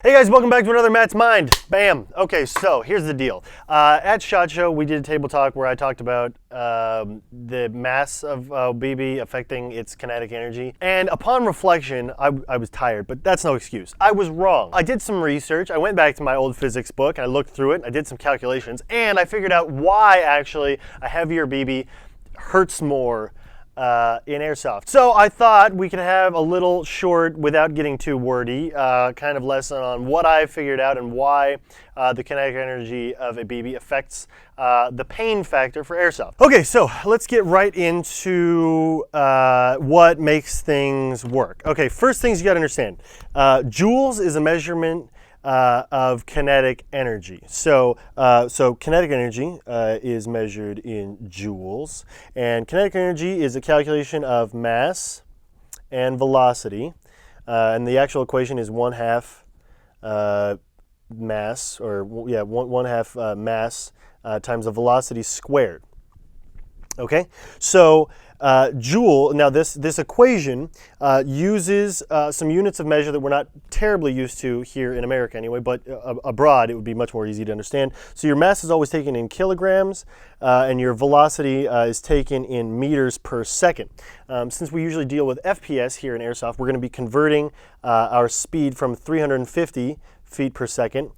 Hey guys, welcome back to another Matt's Mind. Bam. Okay, so here's the deal. At SHOT Show, we did a table talk where I talked about the mass of BB affecting its kinetic energy. And upon reflection, I was tired, but that's no excuse. I was wrong. I did some research. I went back to my old physics book, and I looked through it, I did some calculations, and I figured out why actually a heavier BB hurts more in Airsoft. So I thought we could have a little short, without getting too wordy, kind of lesson on what I figured out and why the kinetic energy of a BB affects the pain factor for Airsoft. Okay, so let's get right into what makes things work. Okay, first things you gotta understand. Joules is a measurement of kinetic energy. So kinetic energy is measured in joules, and kinetic energy is a calculation of mass and velocity, and the actual equation is 1/2 mass, or yeah, one half mass times the velocity squared. Okay, so joule, now this equation uses some units of measure that we're not terribly used to here in America anyway, but abroad it would be much more easy to understand. So your mass is always taken in kilograms, and your velocity is taken in meters per second. Since we usually deal with FPS here in Airsoft, we're going to be converting our speed from 350 feet per second,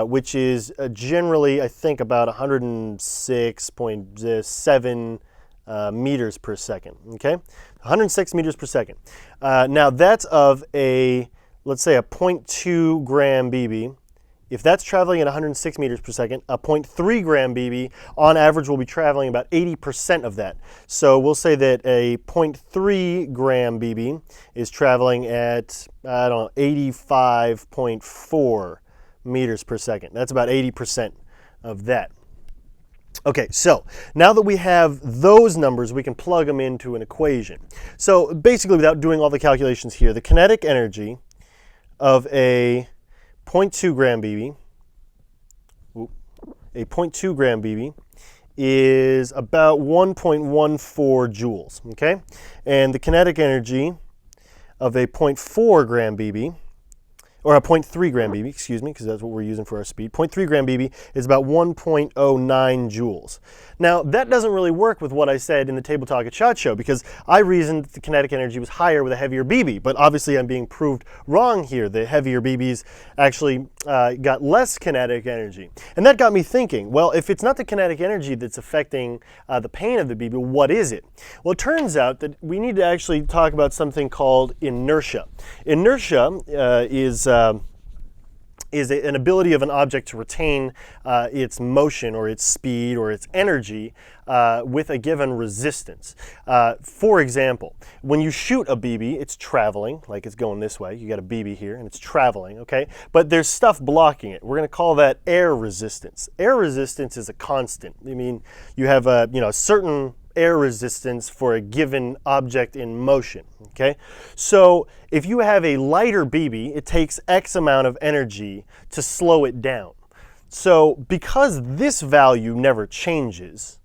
which is generally, I think, about 106.7 meters per second, okay? 106 meters per second. Now that's of let's say a 0.2 gram BB. If that's traveling at 106 meters per second, a 0.3 gram BB on average will be traveling about 80% of that. So we'll say that a 0.3 gram BB is traveling at, I don't know, 85.4 meters per second. That's about 80% of that. Okay, so now that we have those numbers, we can plug them into an equation. So basically, without doing all the calculations here, the kinetic energy of a 0.2 gram BB, is about 1.14 joules, okay? And the kinetic energy of a 0.4 gram BB, or a 0.3 gram BB, excuse me, because that's what we're using for our speed. 0.3 gram BB is about 1.09 joules. Now, that doesn't really work with what I said in the table talk at SHOT Show, because I reasoned that the kinetic energy was higher with a heavier BB, but obviously I'm being proved wrong here. The heavier BBs actually got less kinetic energy. And that got me thinking, well, if it's not the kinetic energy that's affecting the pain of the BB, what is it? Well, it turns out that we need to actually talk about something called inertia. Inertia is an ability of an object to retain its motion or its speed or its energy with a given resistance. For example, when you shoot a BB, it's traveling, like it's going this way. You got a BB here and it's traveling, okay? But there's stuff blocking it. We're going to call that air resistance. Air resistance is a constant. I mean, you have a certain air resistance for a given object in motion, okay? So if you have a lighter BB, it takes X amount of energy to slow it down. So because this value never changes,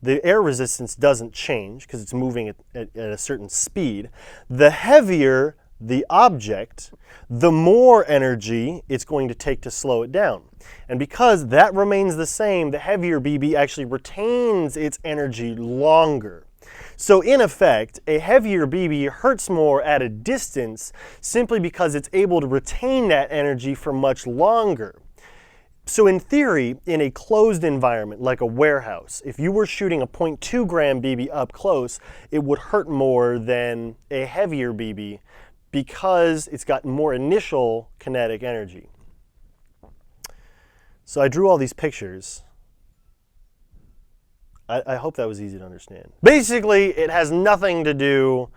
the air resistance doesn't change because it's moving at a certain speed, the heavier the object, the more energy it's going to take to slow it down. And because that remains the same, the heavier BB actually retains its energy longer. So in effect, a heavier BB hurts more at a distance simply because it's able to retain that energy for much longer. So in theory, in a closed environment like a warehouse, if you were shooting a 0.2 gram BB up close, it would hurt more than a heavier BB because it's got more initial kinetic energy. So I drew all these pictures. I hope that was easy to understand. Basically, it has nothing to do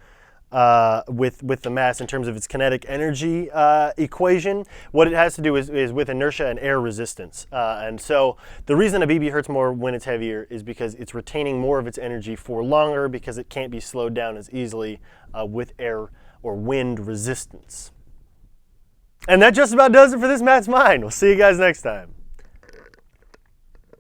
with the mass in terms of its kinetic energy equation. What it has to do is with inertia and air resistance. And so the reason a BB hurts more when it's heavier is because it's retaining more of its energy for longer, because it can't be slowed down as easily with air or wind resistance. And that just about does it for this Matt's Mind. We'll see you guys next time.